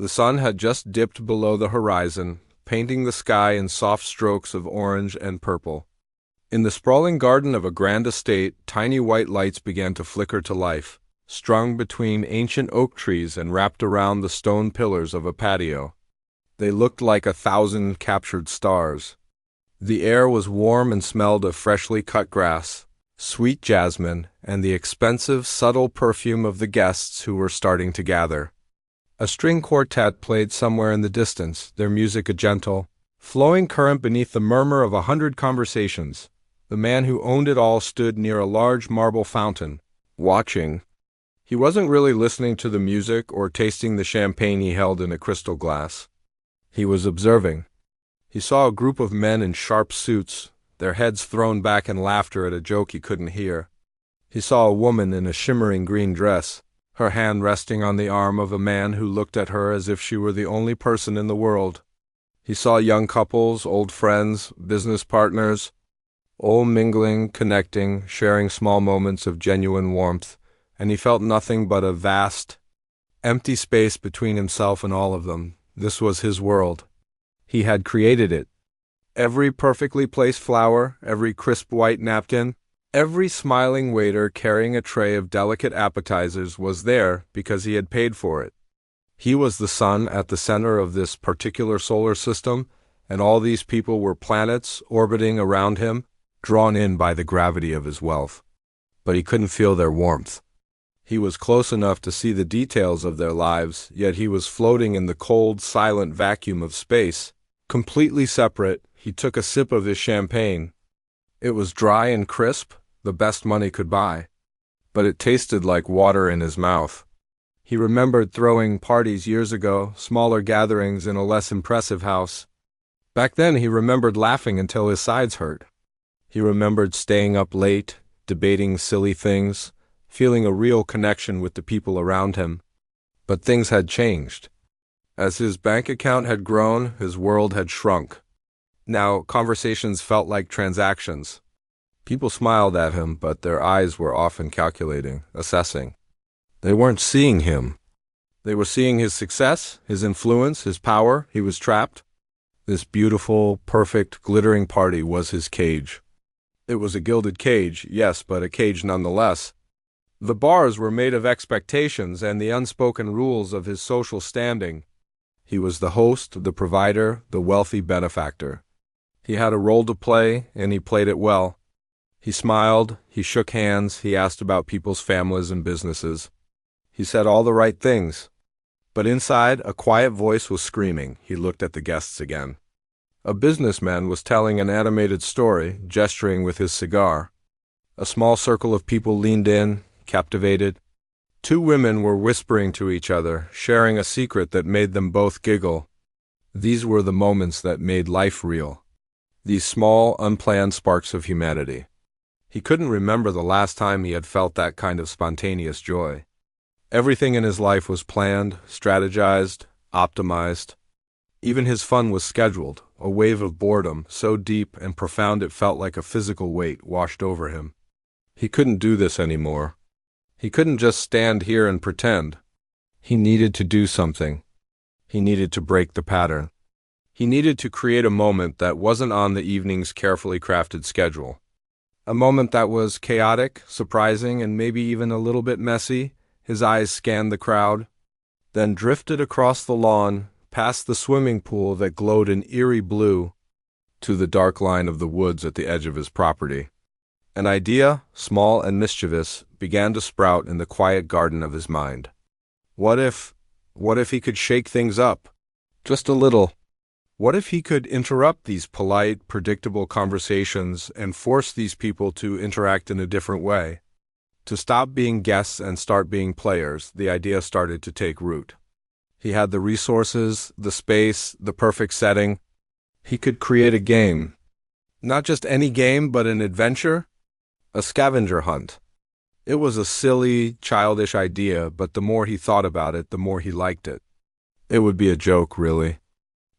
The sun had just dipped below the horizon, painting the sky in soft strokes of orange and purple. In the sprawling garden of a grand estate, tiny white lights began to flicker to life, strung between ancient oak trees and wrapped around the stone pillars of a patio. They looked like 1,000 captured stars. The air was warm and smelled of freshly cut grass, sweet jasmine, and the expensive, subtle perfume of the guests who were starting to gather. A string quartet played somewhere in the distance, their music a gentle, flowing current beneath the murmur of 100 conversations. The man who owned it all stood near a large marble fountain, watching. He wasn't really listening to the music or tasting the champagne he held in a crystal glass. He was observing. He saw a group of men in sharp suits, their heads thrown back in laughter at a joke he couldn't hear. He saw a woman in a shimmering green dress, her hand resting on the arm of a man who looked at her as if she were the only person in the world. He saw young couples, old friends, business partners, all mingling, connecting, sharing small moments of genuine warmth, and he felt nothing but a vast, empty space between himself and all of them. This was his world. He had created it. Every perfectly placed flower, every crisp white napkin, every smiling waiter carrying a tray of delicate appetizers was there because he had paid for it. He was the sun at the center of this particular solar system, and all these people were planets orbiting around him, drawn in by the gravity of his wealth. But he couldn't feel their warmth. He was close enough to see the details of their lives, yet he was floating in the cold, silent vacuum of space. Completely separate, he took a sip of his champagne. It was dry and crisp, the best money could buy. But it tasted like water in his mouth. He remembered throwing parties years ago, smaller gatherings in a less impressive house. Back then he remembered laughing until his sides hurt. He remembered staying up late, debating silly things, feeling a real connection with the people around him. But things had changed. As his bank account had grown, his world had shrunk. Now conversations felt like transactions. People smiled at him, but their eyes were often calculating, assessing. They weren't seeing him. They were seeing his success, his influence, his power. He was trapped. This beautiful, perfect, glittering party was his cage. It was a gilded cage, yes, but a cage nonetheless. The bars were made of expectations and the unspoken rules of his social standing. He was the host, the provider, the wealthy benefactor. He had a role to play, and he played it well. He smiled, he shook hands, he asked about people's families and businesses. He said all the right things. But inside, a quiet voice was screaming. He looked at the guests again. A businessman was telling an animated story, gesturing with his cigar. A small circle of people leaned in, captivated. Two women were whispering to each other, sharing a secret that made them both giggle. These were the moments that made life real. These small, unplanned sparks of humanity. He couldn't remember the last time he had felt that kind of spontaneous joy. Everything in his life was planned, strategized, optimized. Even his fun was scheduled, a wave of boredom so deep and profound it felt like a physical weight washed over him. He couldn't do this anymore. He couldn't just stand here and pretend. He needed to do something. He needed to break the pattern. He needed to create a moment that wasn't on the evening's carefully crafted schedule. A moment that was chaotic, surprising, and maybe even a little bit messy. His eyes scanned the crowd, then drifted across the lawn, past the swimming pool that glowed in eerie blue, to the dark line of the woods at the edge of his property. An idea, small and mischievous, began to sprout in the quiet garden of his mind. What if he could shake things up? Just a little. What if he could interrupt these polite, predictable conversations and force these people to interact in a different way? To stop being guests and start being players, the idea started to take root. He had the resources, the space, the perfect setting. He could create a game. Not just any game, but an adventure. A scavenger hunt. It was a silly, childish idea, but the more he thought about it, the more he liked it. It would be a joke, really.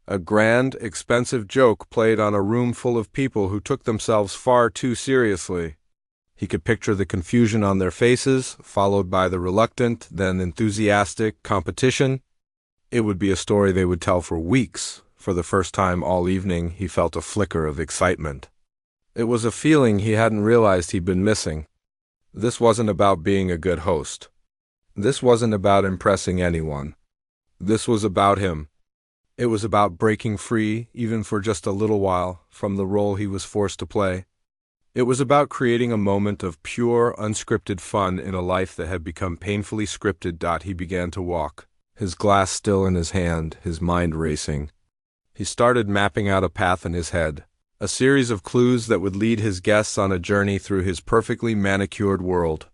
A grand, expensive joke played on a room full of people who took themselves far too seriously. He could picture the confusion on their faces, followed by the reluctant, then enthusiastic competition. It would be a story they would tell for weeks. For the first time all evening, he felt a flicker of excitement. It was a feeling he hadn't realized he'd been missing. This wasn't about being a good host. This wasn't about impressing anyone. This was about him. It was about breaking free, even for just a little while, from the role he was forced to play. It was about creating a moment of pure, unscripted fun in a life that had become painfully scripted. He began to walk, his glass still in his hand, his mind racing. He started mapping out a path in his head, a series of clues that would lead his guests on a journey through his perfectly manicured world.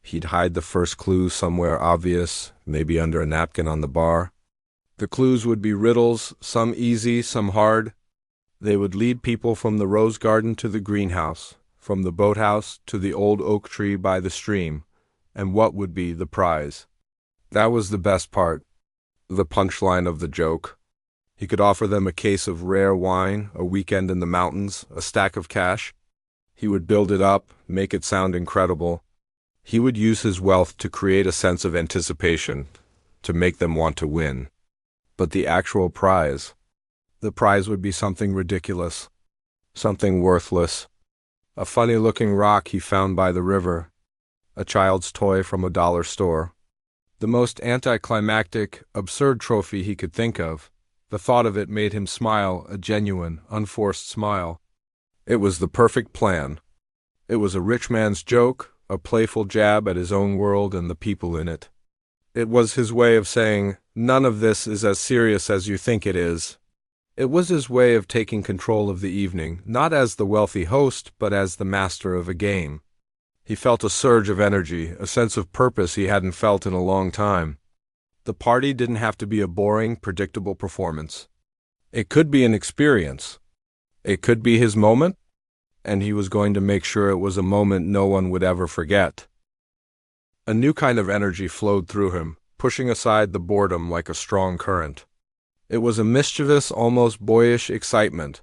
He'd hide the first clue somewhere obvious, maybe under a napkin on the bar. The clues would be riddles, some easy, some hard. They would lead people from the rose garden to the greenhouse, from the boathouse to the old oak tree by the stream. And what would be the prize? That was the best part, the punchline of the joke. He could offer them a case of rare wine, a weekend in the mountains, a stack of cash. He would build it up, make it sound incredible. He would use his wealth to create a sense of anticipation, to make them want to win. But the actual prize, the prize would be something ridiculous, something worthless. A funny-looking rock he found by the river, a child's toy from a dollar store. The most anticlimactic, absurd trophy he could think of. The thought of it made him smile, a genuine, unforced smile. It was the perfect plan. It was a rich man's joke, a playful jab at his own world and the people in it. It was his way of saying, none of this is as serious as you think it is. It was his way of taking control of the evening, not as the wealthy host, but as the master of a game. He felt a surge of energy, a sense of purpose he hadn't felt in a long time. The party didn't have to be a boring, predictable performance. It could be an experience. It could be his moment, and he was going to make sure it was a moment no one would ever forget. A new kind of energy flowed through him, pushing aside the boredom like a strong current. It was a mischievous, almost boyish excitement.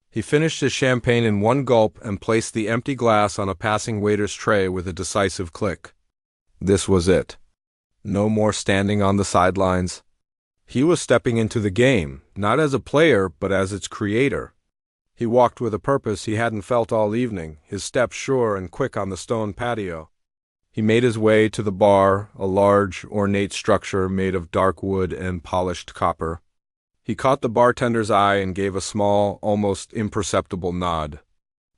He finished his champagne in one gulp and placed the empty glass on a passing waiter's tray with a decisive click. This was it. No more standing on the sidelines. He was stepping into the game, not as a player, but as its creator. He walked with a purpose he hadn't felt all evening, his steps sure and quick on the stone patio. He made his way to the bar, a large, ornate structure made of dark wood and polished copper. He caught the bartender's eye and gave a small, almost imperceptible nod.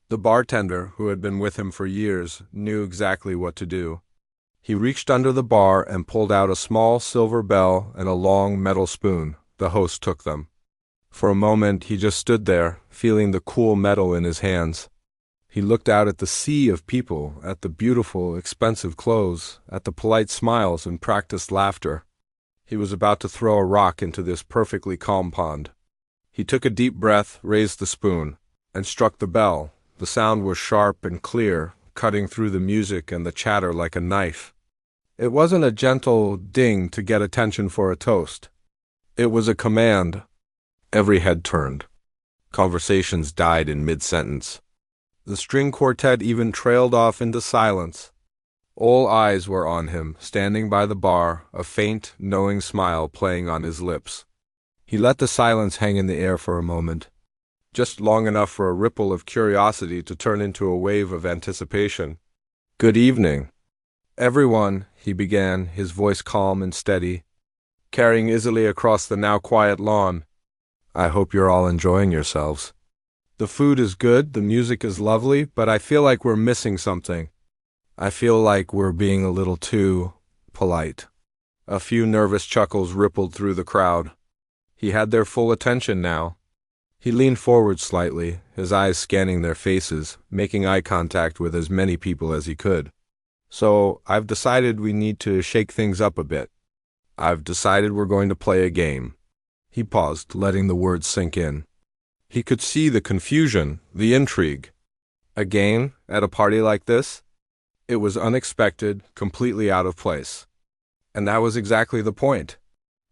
The bartender, who had been with him for years, knew exactly what to do. He reached under the bar and pulled out a small silver bell and a long metal spoon. The host took them. For a moment he just stood there, feeling the cool metal in his hands. He looked out at the sea of people, at the beautiful, expensive clothes, at the polite smiles and practiced laughter. He was about to throw a rock into this perfectly calm pond. He took a deep breath, raised the spoon, and struck the bell. The sound was sharp and clear, cutting through the music and the chatter like a knife. It wasn't a gentle ding to get attention for a toast. It was a command. Every head turned. Conversations died in mid-sentence. The string quartet even trailed off into silence. All eyes were on him, standing by the bar, a faint, knowing smile playing on his lips. He let the silence hang in the air for a moment, just long enough for a ripple of curiosity to turn into a wave of anticipation. "Good evening, everyone," he began, his voice calm and steady, carrying easily across the now quiet lawn. "I hope you're all enjoying yourselves. The food is good, the music is lovely, but I feel like we're missing something. I feel like we're being a little too polite." A few nervous chuckles rippled through the crowd. He had their full attention now. He leaned forward slightly, his eyes scanning their faces, making eye contact with as many people as he could. "So, I've decided we need to shake things up a bit. I've decided we're going to play a game." He paused, letting the words sink in. He could see the confusion, the intrigue. A game at a party like this? It was unexpected, completely out of place. And that was exactly the point.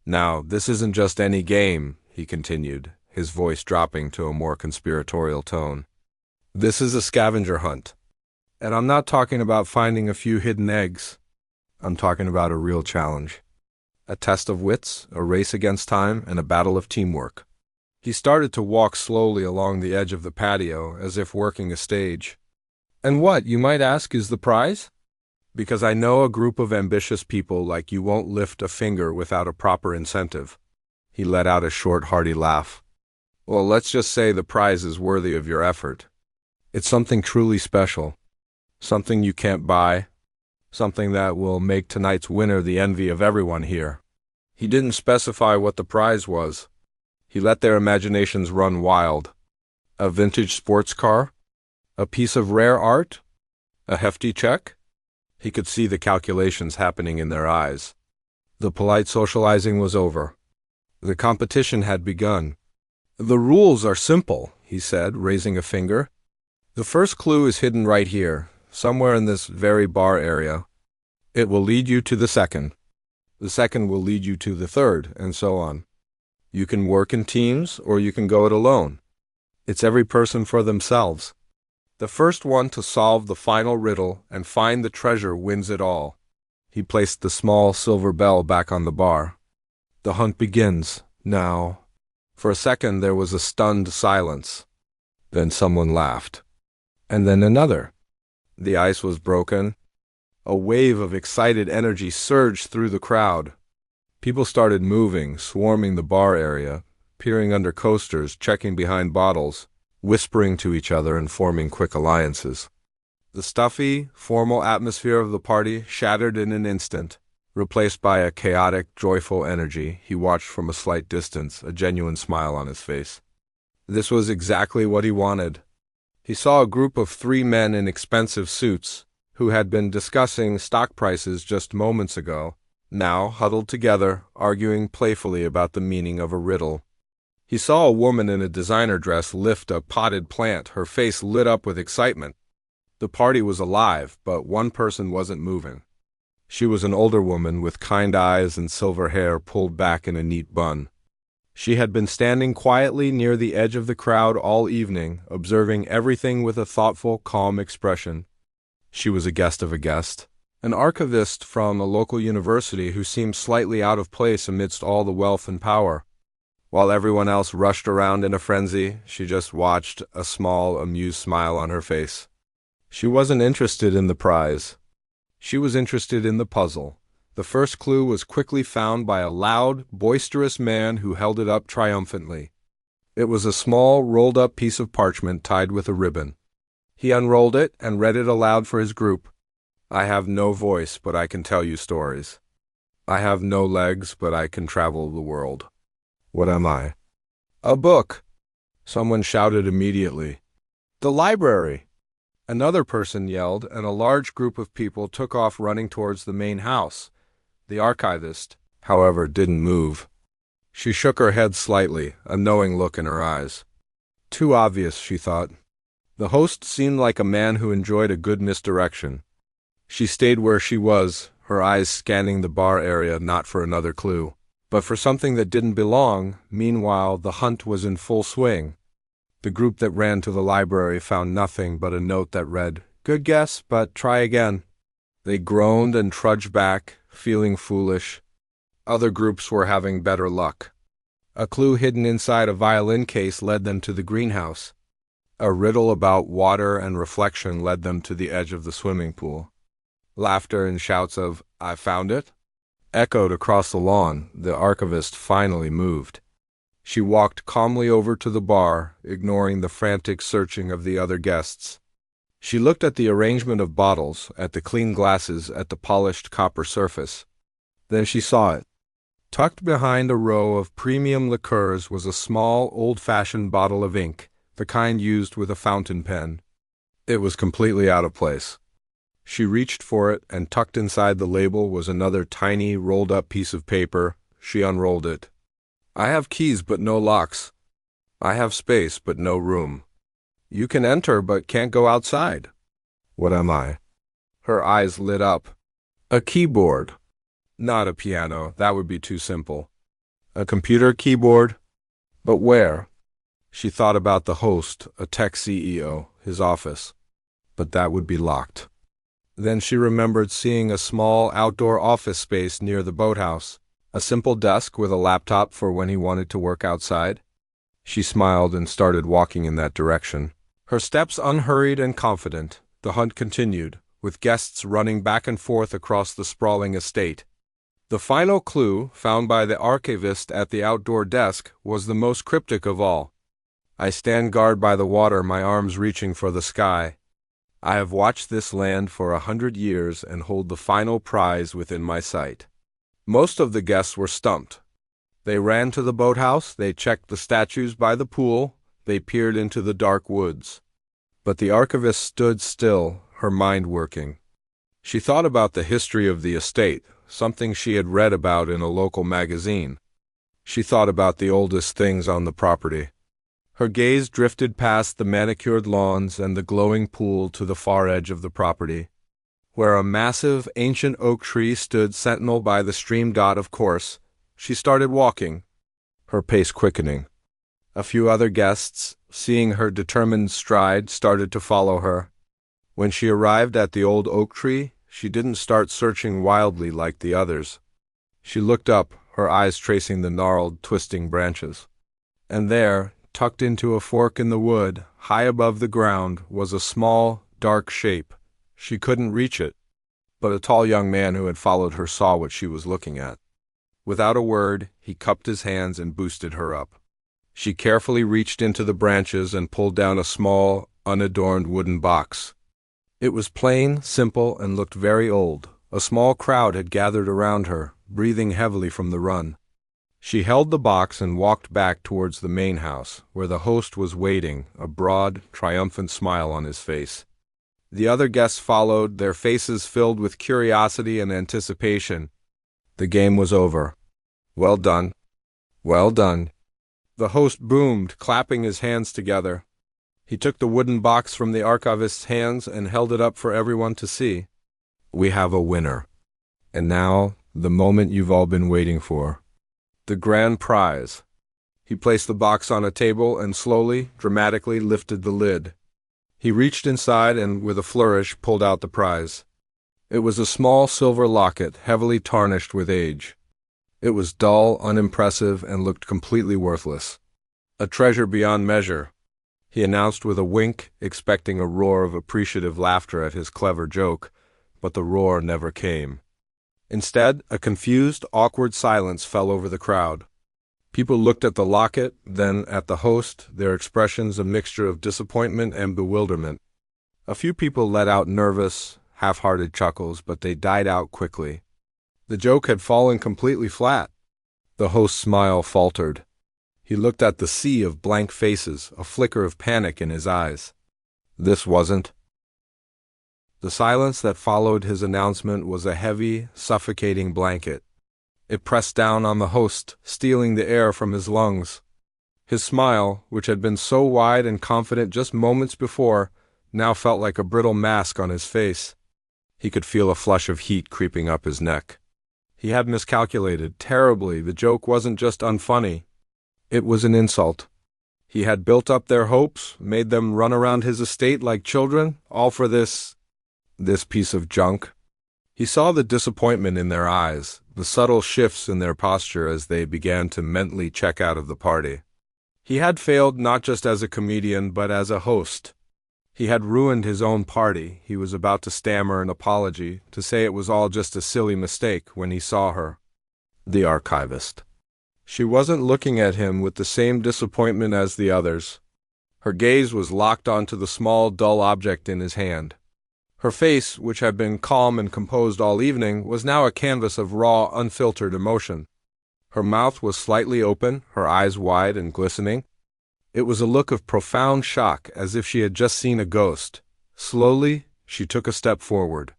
"Now, this isn't just any game," he continued, his voice dropping to a more conspiratorial tone. "This is a scavenger hunt. And I'm not talking about finding a few hidden eggs. I'm talking about a real challenge. A test of wits, a race against time, and a battle of teamwork. He started to walk slowly along the edge of the patio, as if working a stage. And what, you might ask, is the prize? Because I know a group of ambitious people like you won't lift a finger without a proper incentive. He let out a short, hearty laugh. Well, let's just say the prize is worthy of your effort. It's something truly special. Something you can't buy. Something that will make tonight's winner the envy of everyone here. He didn't specify what the prize was. He let their imaginations run wild. A vintage sports car? A piece of rare art? A hefty check? He could see the calculations happening in their eyes. The polite socializing was over. The competition had begun. The rules are simple, he said, raising a finger. The first clue is hidden right here, somewhere in this very bar area. It will lead you to the second. The second will lead you to the third, and so on. You can work in teams, or you can go it alone. It's every person for themselves. The first one to solve the final riddle and find the treasure wins it all. He placed the small silver bell back on the bar. The hunt begins, now. For a second there was a stunned silence. Then someone laughed. And then another. The ice was broken. A wave of excited energy surged through the crowd. People started moving, swarming the bar area, peering under coasters, checking behind bottles, whispering to each other and forming quick alliances. The stuffy, formal atmosphere of the party shattered in an instant, replaced by a chaotic, joyful energy. He watched from a slight distance, a genuine smile on his face. This was exactly what he wanted. He saw a group of 3 men in expensive suits, who had been discussing stock prices just moments ago, now huddled together, arguing playfully about the meaning of a riddle. He saw a woman in a designer dress lift a potted plant, her face lit up with excitement. The party was alive, but one person wasn't moving. She was an older woman with kind eyes and silver hair pulled back in a neat bun. She had been standing quietly near the edge of the crowd all evening, observing everything with a thoughtful, calm expression. She was a guest of a guest, an archivist from a local university who seemed slightly out of place amidst all the wealth and power. While everyone else rushed around in a frenzy, she just watched, a small, amused smile on her face. She wasn't interested in the prize. She was interested in the puzzle. The first clue was quickly found by a loud, boisterous man who held it up triumphantly. It was a small, rolled-up piece of parchment tied with a ribbon. He unrolled it and read it aloud for his group. I have no voice, but I can tell you stories. I have no legs, but I can travel the world. What am I? A book. Someone shouted immediately. The library. Another person yelled, and a large group of people took off running towards the main house. The archivist, however, didn't move. She shook her head slightly, a knowing look in her eyes. Too obvious, she thought. The host seemed like a man who enjoyed a good misdirection. She stayed where she was, her eyes scanning the bar area not for another clue, but for something that didn't belong. Meanwhile, the hunt was in full swing. The group that ran to the library found nothing but a note that read, "Good guess, but try again." They groaned and trudged back, feeling foolish. Other groups were having better luck. A clue hidden inside a violin case led them to the greenhouse. A riddle about water and reflection led them to the edge of the swimming pool. Laughter and shouts of, "I found it," echoed across the lawn. The archivist finally moved. She walked calmly over to the bar, ignoring the frantic searching of the other guests. She looked at the arrangement of bottles, at the clean glasses, at the polished copper surface. Then she saw it. Tucked behind a row of premium liqueurs was a small, old-fashioned bottle of ink, the kind used with a fountain pen. It was completely out of place. She reached for it, and tucked inside the label was another tiny, rolled-up piece of paper. She unrolled it. I have keys but no locks. I have space but no room. You can enter but can't go outside. What am I? Her eyes lit up. A keyboard. Not a piano, that would be too simple. A computer keyboard? But where? She thought about the host, a tech CEO, his office. But that would be locked. Then she remembered seeing a small outdoor office space near the boathouse, A simple desk with a laptop for when he wanted to work outside. She smiled and started walking in that direction. Her steps unhurried and confident, the hunt continued, with guests running back and forth across the sprawling estate. The final clue, found by the archivist at the outdoor desk, was the most cryptic of all. I stand guard by the water, my arms reaching for the sky. I have watched this land for 100 years and hold the final prize within my sight. Most of the guests were stumped. They ran to the boathouse, they checked the statues by the pool, they peered into the dark woods. But the archivist stood still, her mind working. She thought about the history of the estate, something she had read about in a local magazine. She thought about the oldest things on the property. Her gaze drifted past the manicured lawns and the glowing pool to the far edge of the property, where a massive, ancient oak tree stood sentinel by the stream. Of course, she started walking, her pace quickening. A few other guests, seeing her determined stride, started to follow her. When she arrived at the old oak tree, she didn't start searching wildly like the others. She looked up, her eyes tracing the gnarled, twisting branches. And there, tucked into a fork in the wood, high above the ground, was a small, dark shape. She couldn't reach it, but a tall young man who had followed her saw what she was looking at. Without a word, he cupped his hands and boosted her up. She carefully reached into the branches and pulled down a small, unadorned wooden box. It was plain, simple, and looked very old. A small crowd had gathered around her, breathing heavily from the run. She held the box and walked back towards the main house, where the host was waiting, a broad, triumphant smile on his face. The other guests followed, their faces filled with curiosity and anticipation. The game was over. Well done. Well done. The host boomed, clapping his hands together. He took the wooden box from the archivist's hands and held it up for everyone to see. We have a winner. And now, the moment you've all been waiting for. The grand prize. He placed the box on a table and slowly, dramatically lifted the lid. He reached inside and, with a flourish, pulled out the prize. It was a small silver locket, heavily tarnished with age. It was dull, unimpressive, and looked completely worthless. A treasure beyond measure, he announced with a wink, expecting a roar of appreciative laughter at his clever joke, but the roar never came. Instead, a confused, awkward silence fell over the crowd. People looked at the locket, then at the host, their expressions a mixture of disappointment and bewilderment. A few people let out nervous, half-hearted chuckles, but they died out quickly. The joke had fallen completely flat. The host's smile faltered. He looked at the sea of blank faces, a flicker of panic in his eyes. This wasn't. The silence that followed his announcement was a heavy, suffocating blanket. It pressed down on the host, stealing the air from his lungs. His smile, which had been so wide and confident just moments before, now felt like a brittle mask on his face. He could feel a flush of heat creeping up his neck. He had miscalculated terribly. The joke wasn't just unfunny. It was an insult. He had built up their hopes, made them run around his estate like children, all for this piece of junk. He saw the disappointment in their eyes, the subtle shifts in their posture as they began to mentally check out of the party. He had failed not just as a comedian, but as a host. He had ruined his own party. He was about to stammer an apology, to say it was all just a silly mistake, when he saw her. The archivist. She wasn't looking at him with the same disappointment as the others. Her gaze was locked onto the small, dull object in his hand. Her face, which had been calm and composed all evening, was now a canvas of raw, unfiltered emotion. Her mouth was slightly open, her eyes wide and glistening. It was a look of profound shock, as if she had just seen a ghost. Slowly, she took a step forward.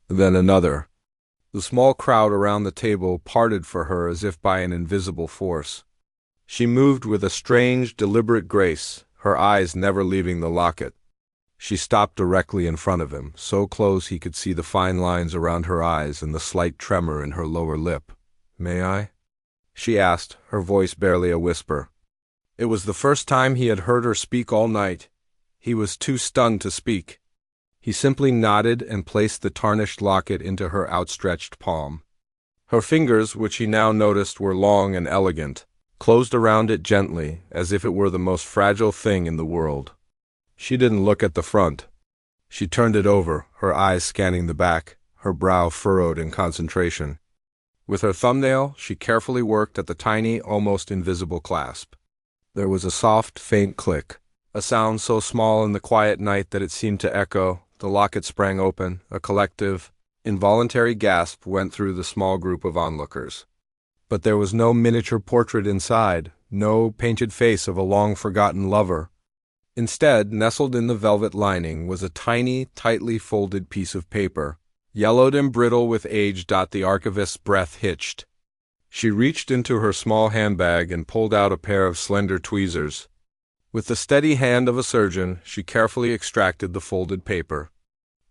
Then another. The small crowd around the table parted for her as if by an invisible force. She moved with a strange, deliberate grace, her eyes never leaving the locket. She stopped directly in front of him, so close he could see the fine lines around her eyes and the slight tremor in her lower lip. "May I?" she asked, her voice barely a whisper. It was the first time he had heard her speak all night. He was too stunned to speak. He simply nodded and placed the tarnished locket into her outstretched palm. Her fingers, which he now noticed were long and elegant, closed around it gently, as if it were the most fragile thing in the world. She didn't look at the front. She turned it over, her eyes scanning the back, her brow furrowed in concentration. With her thumbnail, she carefully worked at the tiny, almost invisible clasp. There was a soft, faint click, a sound so small in the quiet night that it seemed to echo. The locket sprang open. A collective, involuntary gasp went through the small group of onlookers. But there was no miniature portrait inside, no painted face of a long-forgotten lover. Instead, nestled in the velvet lining, was a tiny, tightly folded piece of paper. Yellowed and brittle with age, the archivist's breath hitched. She reached into her small handbag and pulled out a pair of slender tweezers. With the steady hand of a surgeon, she carefully extracted the folded paper.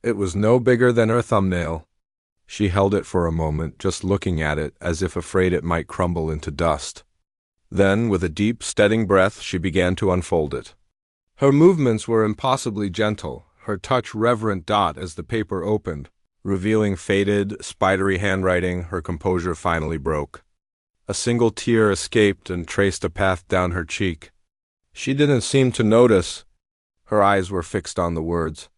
It was no bigger than her thumbnail. She held it for a moment, just looking at it, as if afraid it might crumble into dust. Then, with a deep, steadying breath, she began to unfold it. Her movements were impossibly gentle, her touch reverent. As the paper opened, revealing faded, spidery handwriting, her composure finally broke. A single tear escaped and traced a path down her cheek. She didn't seem to notice. Her eyes were fixed on the words.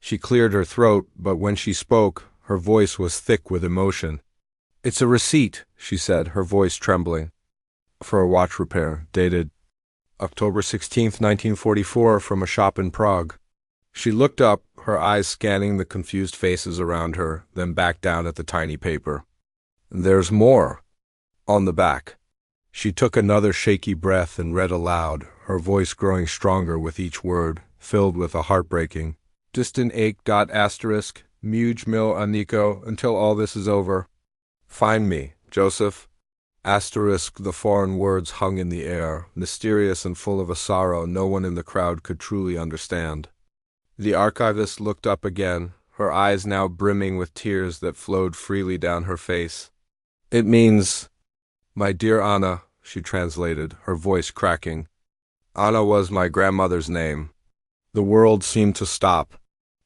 She cleared her throat, but when she spoke, her voice was thick with emotion. "It's a receipt," she said, her voice trembling. "For a watch repair, dated October 16th, 1944, from a shop in Prague." She looked up, her eyes scanning the confused faces around her, then back down at the tiny paper. "There's more. On the back." She took another shaky breath and read aloud, her voice growing stronger with each word, filled with a heartbreaking, distant ache. Muj mil Aniko, until all this is over. Find me, Joseph. The foreign words hung in the air, mysterious and full of a sorrow no one in the crowd could truly understand. The archivist looked up again, her eyes now brimming with tears that flowed freely down her face. "It means, my dear Anna," she translated, her voice cracking. "Anna was my grandmother's name." The world seemed to stop.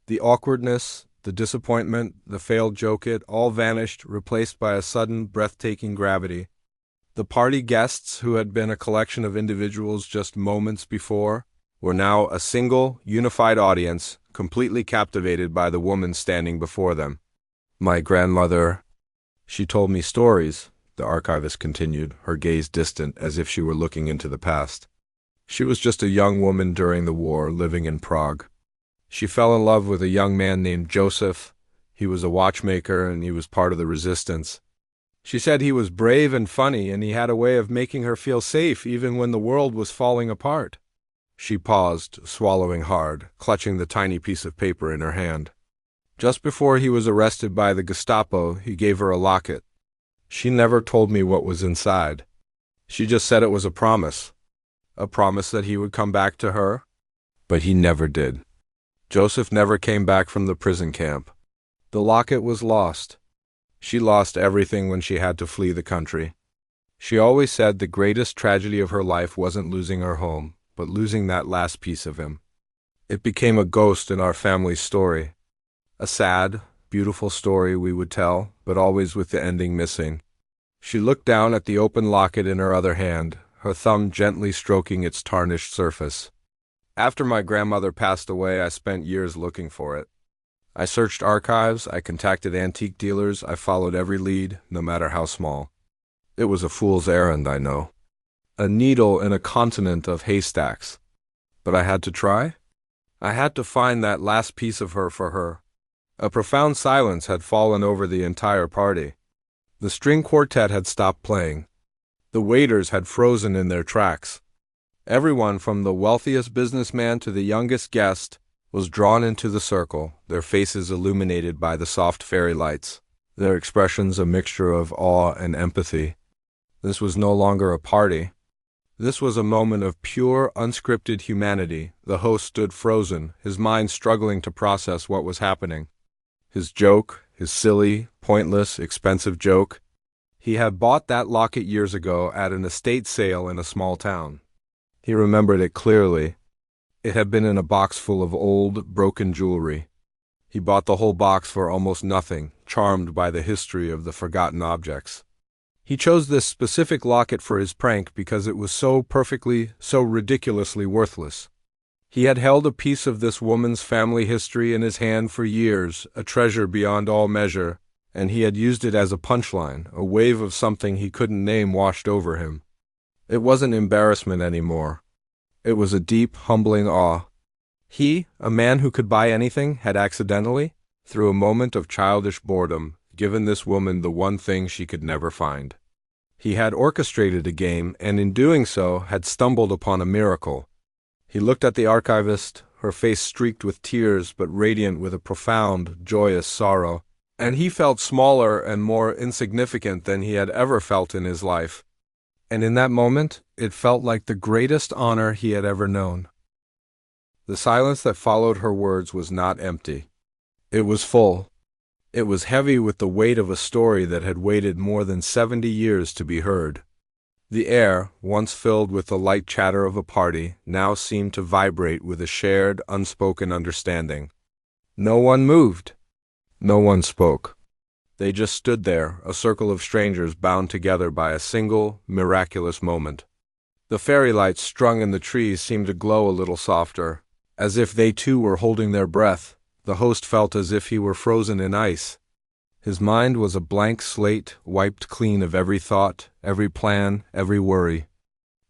The awkwardness, the disappointment, the failed joke, it all vanished, replaced by a sudden, breathtaking gravity. The party guests, who had been a collection of individuals just moments before, were now a single, unified audience, completely captivated by the woman standing before them. "My grandmother, she told me stories," the archivist continued, her gaze distant, as if she were looking into the past. "She was just a young woman during the war, living in Prague. She fell in love with a young man named Joseph. He was a watchmaker, and he was part of the resistance. She said he was brave and funny, and he had a way of making her feel safe even when the world was falling apart." She paused, swallowing hard, clutching the tiny piece of paper in her hand. "Just before he was arrested by the Gestapo, he gave her a locket. She never told me what was inside. She just said it was a promise that he would come back to her. But he never did. Joseph never came back from the prison camp. The locket was lost. She lost everything when she had to flee the country. She always said the greatest tragedy of her life wasn't losing her home, but losing that last piece of him. It became a ghost in our family's story. A sad, beautiful story we would tell, but always with the ending missing." She looked down at the open locket in her other hand, her thumb gently stroking its tarnished surface. "After my grandmother passed away, I spent years looking for it. I searched archives, I contacted antique dealers, I followed every lead, no matter how small. It was a fool's errand, I know. A needle in a continent of haystacks. But I had to try. I had to find that last piece of her for her." A profound silence had fallen over the entire party. The string quartet had stopped playing. The waiters had frozen in their tracks. Everyone, from the wealthiest businessman to the youngest guest, was drawn into the circle, their faces illuminated by the soft fairy lights, their expressions a mixture of awe and empathy. This was no longer a party. This was a moment of pure, unscripted humanity. The host stood frozen, his mind struggling to process what was happening. His joke, his silly, pointless, expensive joke. He had bought that locket years ago at an estate sale in a small town. He remembered it clearly. It had been in a box full of old, broken jewelry. He bought the whole box for almost nothing, charmed by the history of the forgotten objects. He chose this specific locket for his prank because it was so ridiculously worthless. He had held a piece of this woman's family history in his hand for years, a treasure beyond all measure, and he had used it as a punchline. A wave of something he couldn't name washed over him. It wasn't embarrassment anymore. It was a deep, humbling awe. He, a man who could buy anything, had accidentally, through a moment of childish boredom, given this woman the one thing she could never find. He had orchestrated a game, and in doing so had stumbled upon a miracle. He looked at the archivist, her face streaked with tears but radiant with a profound, joyous sorrow, and he felt smaller and more insignificant than he had ever felt in his life. And in that moment, it felt like the greatest honor he had ever known. The silence that followed her words was not empty. It was full. It was heavy with the weight of a story that had waited more than 70 years to be heard. The air, once filled with the light chatter of a party, now seemed to vibrate with a shared, unspoken understanding. No one moved. No one spoke. They just stood there, a circle of strangers bound together by a single, miraculous moment. The fairy lights strung in the trees seemed to glow a little softer, as if they too were holding their breath. The host felt as if he were frozen in ice. His mind was a blank slate, wiped clean of every thought, every plan, every worry.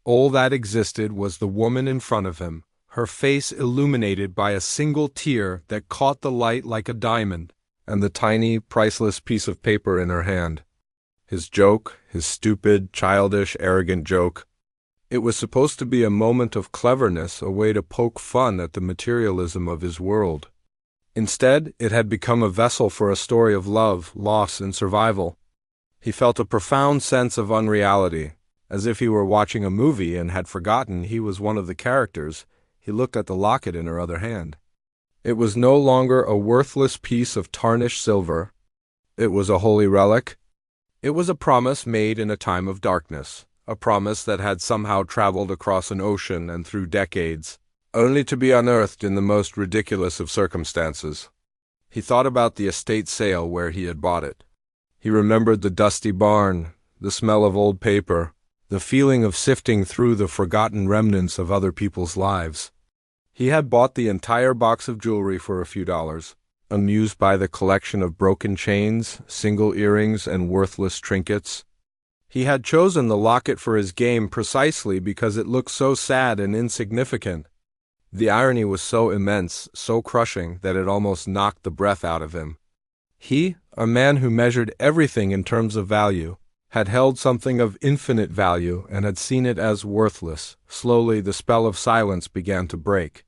All that existed was the woman in front of him, her face illuminated by a single tear that caught the light like a diamond, and the tiny, priceless piece of paper in her hand. His joke, his stupid, childish, arrogant joke. It was supposed to be a moment of cleverness, a way to poke fun at the materialism of his world. Instead, it had become a vessel for a story of love, loss, and survival. He felt a profound sense of unreality, as if he were watching a movie and had forgotten he was one of the characters. He looked at the locket in her other hand. It was no longer a worthless piece of tarnished silver. It was a holy relic. It was a promise made in a time of darkness, a promise that had somehow traveled across an ocean and through decades, only to be unearthed in the most ridiculous of circumstances. He thought about the estate sale where he had bought it. He remembered the dusty barn, the smell of old paper, the feeling of sifting through the forgotten remnants of other people's lives. He had bought the entire box of jewelry for a few dollars, amused by the collection of broken chains, single earrings, and worthless trinkets. He had chosen the locket for his game precisely because it looked so sad and insignificant. The irony was so immense, so crushing, that it almost knocked the breath out of him. He, a man who measured everything in terms of value, had held something of infinite value and had seen it as worthless. Slowly the spell of silence began to break.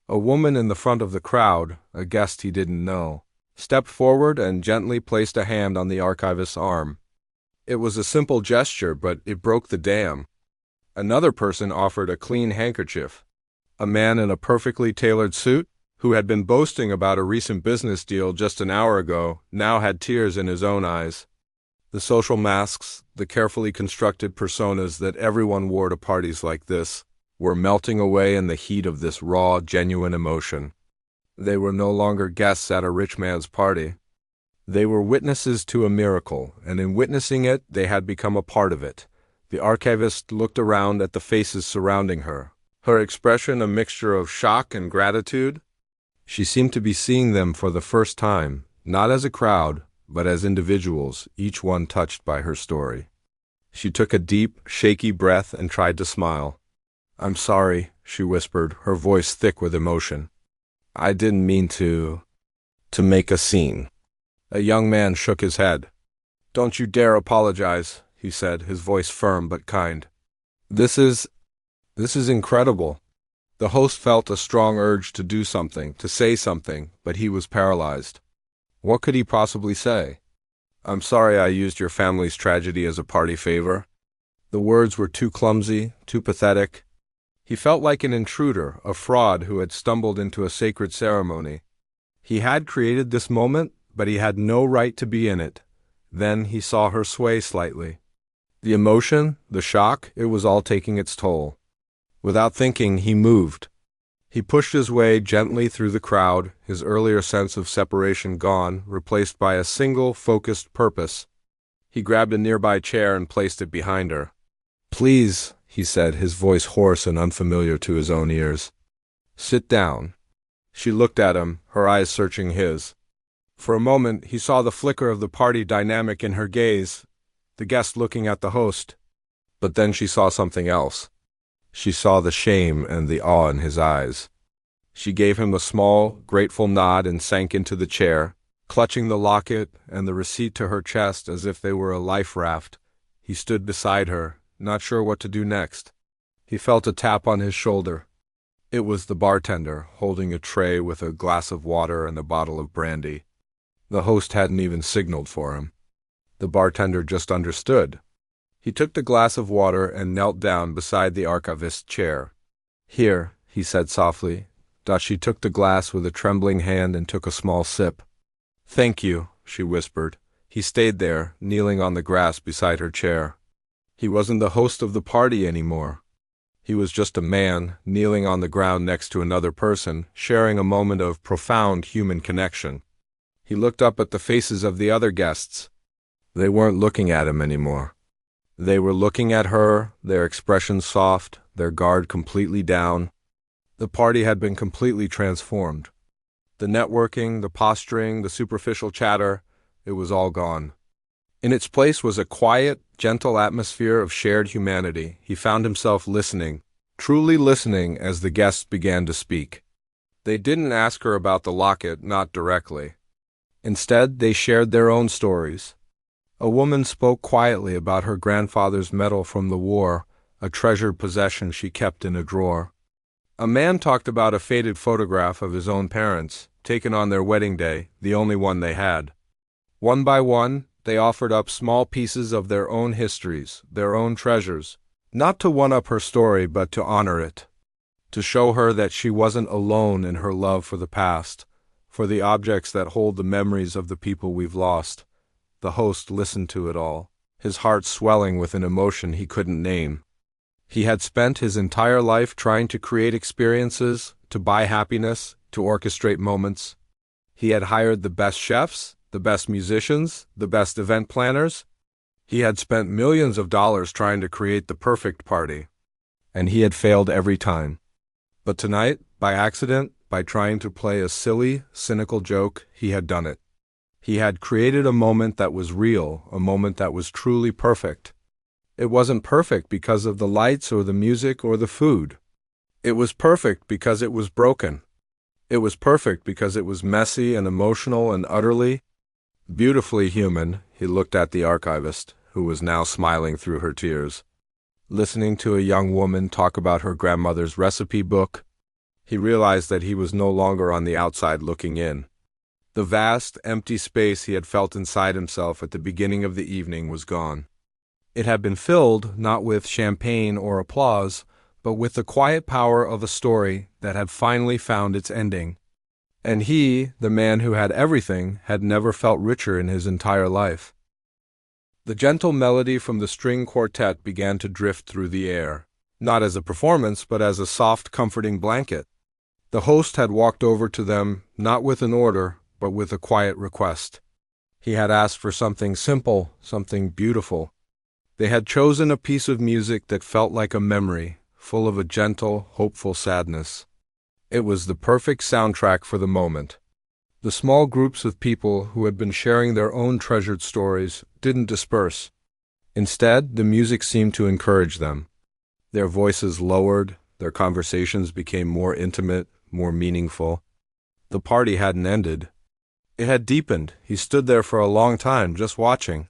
A woman in the front of the crowd, a guest he didn't know, stepped forward and gently placed a hand on the archivist's arm. It was a simple gesture, but it broke the dam. Another person offered a clean handkerchief. A man in a perfectly tailored suit, who had been boasting about a recent business deal just an hour ago, now had tears in his own eyes. The social masks, the carefully constructed personas that everyone wore to parties like this, were melting away in the heat of this raw, genuine emotion. They were no longer guests at a rich man's party. They were witnesses to a miracle, and in witnessing it, they had become a part of it. The archivist looked around at the faces surrounding her, her expression a mixture of shock and gratitude. She seemed to be seeing them for the first time, not as a crowd, but as individuals, each one touched by her story. She took a deep, shaky breath and tried to smile. "I'm sorry," she whispered, her voice thick with emotion. "I didn't mean to make a scene." A young man shook his head. "Don't you dare apologize," he said, his voice firm but kind. This is incredible." The host felt a strong urge to do something, to say something, but he was paralyzed. What could he possibly say? "I'm sorry I used your family's tragedy as a party favor." The words were too clumsy, too pathetic. He felt like an intruder, a fraud who had stumbled into a sacred ceremony. He had created this moment, but he had no right to be in it. Then he saw her sway slightly. The emotion, the shock, it was all taking its toll. Without thinking, he moved. He pushed his way gently through the crowd, his earlier sense of separation gone, replaced by a single, focused purpose. He grabbed a nearby chair and placed it behind her. "Please," he said, his voice hoarse and unfamiliar to his own ears. "Sit down." She looked at him, her eyes searching his. For a moment, he saw the flicker of the party dynamic in her gaze, the guest looking at the host. But then she saw something else. She saw the shame and the awe in his eyes. She gave him a small, grateful nod and sank into the chair, clutching the locket and the receipt to her chest as if they were a life raft. He stood beside her, not sure what to do next. He felt a tap on his shoulder. It was the bartender, holding a tray with a glass of water and a bottle of brandy. The host hadn't even signaled for him. The bartender just understood. He took the glass of water and knelt down beside the archivist's chair. "Here," he said softly. She took the glass with a trembling hand and took a small sip. "Thank you," she whispered. He stayed there, kneeling on the grass beside her chair. He wasn't the host of the party anymore. He was just a man, kneeling on the ground next to another person, sharing a moment of profound human connection. He looked up at the faces of the other guests. They weren't looking at him anymore. They were looking at her, their expressions soft, their guard completely down. The party had been completely transformed. The networking, the posturing, the superficial chatter, it was all gone. In its place was a quiet, gentle atmosphere of shared humanity. He found himself listening, truly listening as the guests began to speak. They didn't ask her about the locket, not directly. Instead, they shared their own stories. A woman spoke quietly about her grandfather's medal from the war, a treasured possession she kept in a drawer. A man talked about a faded photograph of his own parents, taken on their wedding day, the only one they had. One by one, they offered up small pieces of their own histories, their own treasures, not to one-up her story but to honor it, to show her that she wasn't alone in her love for the past, for the objects that hold the memories of the people we've lost. The host listened to it all, his heart swelling with an emotion he couldn't name. He had spent his entire life trying to create experiences, to buy happiness, to orchestrate moments. He had hired the best chefs, the best musicians, the best event planners. He had spent millions of dollars trying to create the perfect party, and he had failed every time. But tonight, by accident, by trying to play a silly, cynical joke, he had done it. He had created a moment that was real, a moment that was truly perfect. It wasn't perfect because of the lights or the music or the food. It was perfect because it was broken. It was perfect because it was messy and emotional and utterly, beautifully human. He looked at the archivist, who was now smiling through her tears. Listening to a young woman talk about her grandmother's recipe book, he realized that he was no longer on the outside looking in. The vast, empty space he had felt inside himself at the beginning of the evening was gone. It had been filled not with champagne or applause, but with the quiet power of a story that had finally found its ending. And he, the man who had everything, had never felt richer in his entire life. The gentle melody from the string quartet began to drift through the air, not as a performance, but as a soft, comforting blanket. The host had walked over to them, not with an order, but with a quiet request. He had asked for something simple, something beautiful. They had chosen a piece of music that felt like a memory, full of a gentle, hopeful sadness. It was the perfect soundtrack for the moment. The small groups of people who had been sharing their own treasured stories didn't disperse. Instead, the music seemed to encourage them. Their voices lowered, their conversations became more intimate, more meaningful. The party hadn't ended. It had deepened. He stood there for a long time, just watching.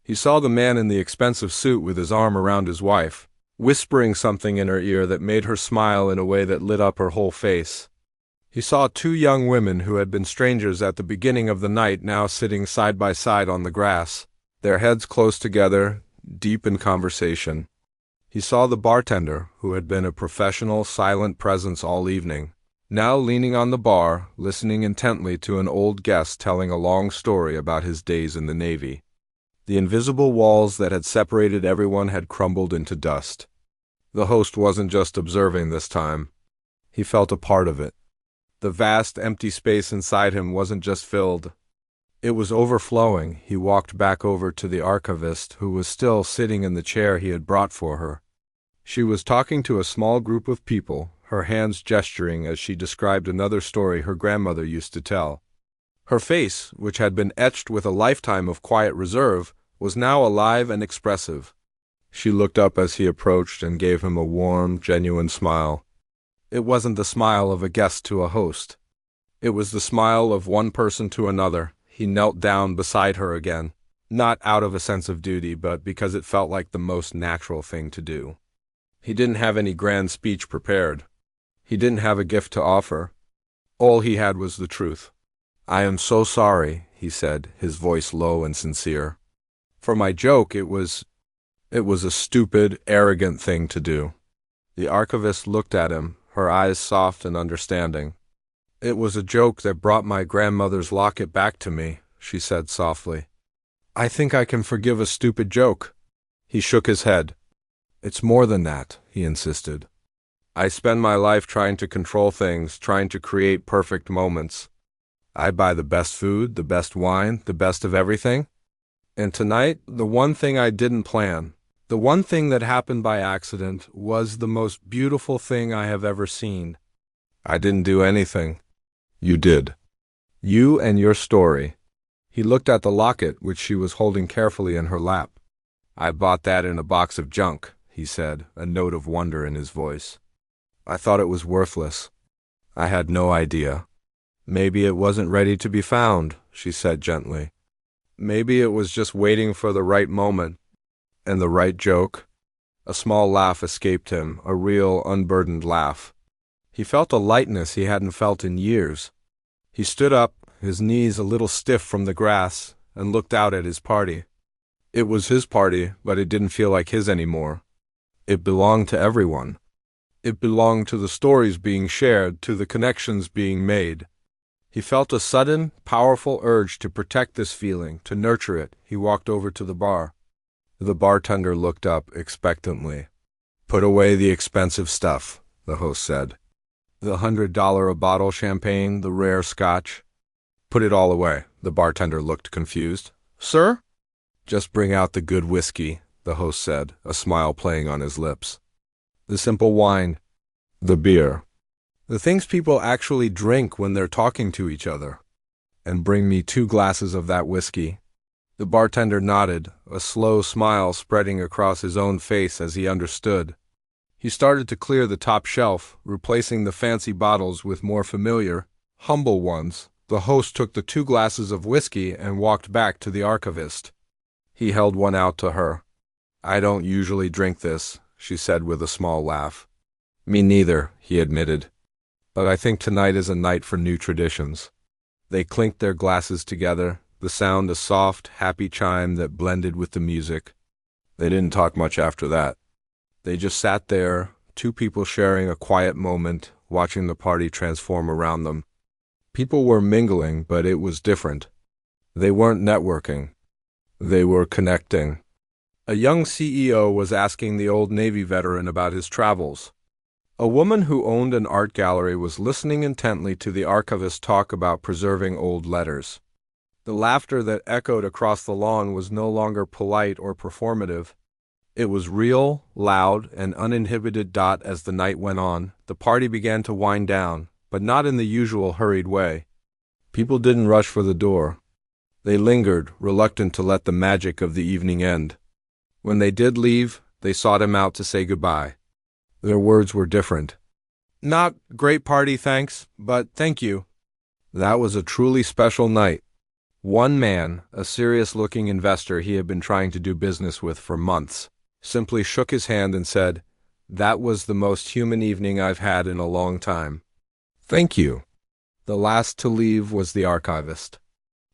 He saw the man in the expensive suit with his arm around his wife, whispering something in her ear that made her smile in a way that lit up her whole face. He saw two young women who had been strangers at the beginning of the night now sitting side by side on the grass, their heads close together, deep in conversation. He saw the bartender, who had been a professional, silent presence all evening, now leaning on the bar, listening intently to an old guest telling a long story about his days in the Navy. The invisible walls that had separated everyone had crumbled into dust. The host wasn't just observing this time. He felt a part of it. The vast, empty space inside him wasn't just filled. It was overflowing. He walked back over to the archivist, who was still sitting in the chair he had brought for her. She was talking to a small group of people, her hands gesturing as she described another story her grandmother used to tell. Her face, which had been etched with a lifetime of quiet reserve, was now alive and expressive. She looked up as he approached and gave him a warm, genuine smile. It wasn't the smile of a guest to a host. It was the smile of one person to another. He knelt down beside her again, not out of a sense of duty, but because it felt like the most natural thing to do. He didn't have any grand speech prepared. He didn't have a gift to offer. All he had was the truth. "I am so sorry," he said, his voice low and sincere. "For my joke, it was a stupid, arrogant thing to do." The archivist looked at him, her eyes soft and understanding. "It was a joke that brought my grandmother's locket back to me," she said softly. "I think I can forgive a stupid joke." He shook his head. "It's more than that," he insisted. "I spend my life trying to control things, trying to create perfect moments. I buy the best food, the best wine, the best of everything. And tonight, the one thing I didn't plan, the one thing that happened by accident, was the most beautiful thing I have ever seen. I didn't do anything. You did. You and your story." He looked at the locket, which she was holding carefully in her lap. "I bought that in a box of junk," he said, a note of wonder in his voice. "I thought it was worthless. I had no idea." "Maybe it wasn't ready to be found," she said gently. "Maybe it was just waiting for the right moment and the right joke." A small laugh escaped him, a real, unburdened laugh. He felt a lightness he hadn't felt in years. He stood up, his knees a little stiff from the grass, and looked out at his party. It was his party, but it didn't feel like his anymore. It belonged to everyone. It belonged to the stories being shared, to the connections being made. He felt a sudden, powerful urge to protect this feeling, to nurture it. He walked over to the bar. The bartender looked up expectantly. "Put away the expensive stuff," the host said. "The $100 a bottle champagne, the rare scotch. Put it all away." The bartender looked confused. "Sir?" "Just bring out the good whiskey," the host said, a smile playing on his lips. "The simple wine. The beer. The things people actually drink when they're talking to each other. And bring me 2 glasses of that whiskey." The bartender nodded, a slow smile spreading across his own face as he understood. He started to clear the top shelf, replacing the fancy bottles with more familiar, humble ones. The host took the 2 glasses of whiskey and walked back to the archivist. He held one out to her. "I don't usually drink this," she said with a small laugh. "Me neither," he admitted. "But I think tonight is a night for new traditions." They clinked their glasses together, the sound a soft, happy chime that blended with the music. They didn't talk much after that. They just sat there, 2 people sharing a quiet moment, watching the party transform around them. People were mingling, but it was different. They weren't networking. They were connecting. A young CEO was asking the old Navy veteran about his travels. A woman who owned an art gallery was listening intently to the archivist talk about preserving old letters. The laughter that echoed across the lawn was no longer polite or performative. It was real, loud, and uninhibited. As the night went on, the party began to wind down, but not in the usual hurried way. People didn't rush for the door. They lingered, reluctant to let the magic of the evening end. When they did leave, they sought him out to say goodbye. Their words were different. "Not great party, thanks, but thank you." That was a truly special night. One man, a serious-looking investor he had been trying to do business with for months, simply shook his hand and said, "That was the most human evening I've had in a long time." "Thank you." The last to leave was the archivist.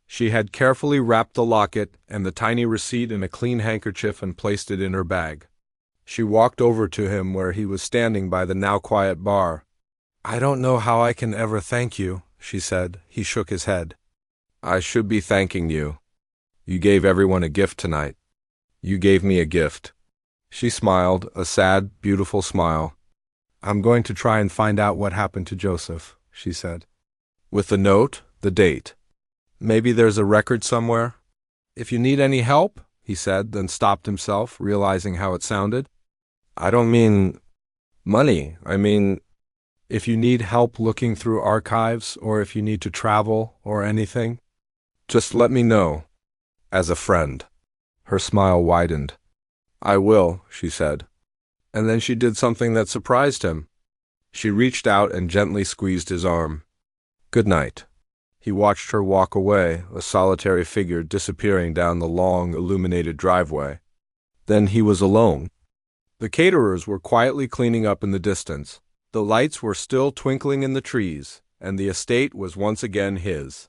She had carefully wrapped the locket and the tiny receipt in a clean handkerchief and placed it in her bag. She walked over to him where he was standing by the now-quiet bar. "I don't know how I can ever thank you," she said. He shook his head. "I should be thanking you. You gave everyone a gift tonight. You gave me a gift." She smiled, a sad, beautiful smile. I'm going to try and find out what happened to Joseph, she said. With the note, the date. Maybe there's a record somewhere? If you need any help, he said, then stopped himself, realizing how it sounded. I don't mean money. I mean, if you need help looking through archives, or if you need to travel, or anything, just let me know. As a friend. Her smile widened. I will, she said. And then she did something that surprised him. She reached out and gently squeezed his arm. Good night. He watched her walk away, a solitary figure disappearing down the long, illuminated driveway. Then he was alone. The caterers were quietly cleaning up in the distance. The lights were still twinkling in the trees, and the estate was once again his.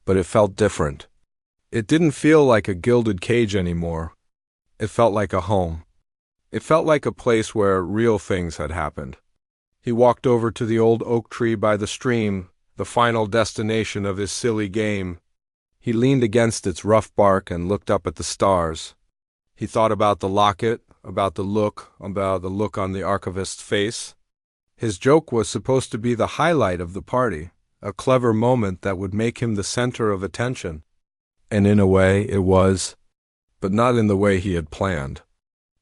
But it felt different. It didn't feel like a gilded cage anymore. It felt like a home. It felt like a place where real things had happened. He walked over to the old oak tree by the stream, the final destination of his silly game. He leaned against its rough bark and looked up at the stars. He thought about the locket, about the look on the archivist's face. His joke was supposed to be the highlight of the party, a clever moment that would make him the center of attention. And in a way it was, but not in the way he had planned.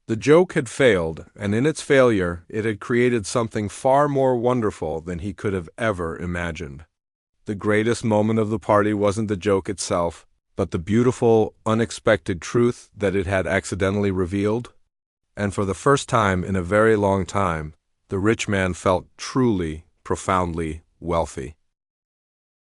The joke had failed, and in its failure it had created something far more wonderful than he could have ever imagined. The greatest moment of the party wasn't the joke itself, but the beautiful, unexpected truth that it had accidentally revealed. And for the first time in a very long time, the rich man felt truly, profoundly wealthy.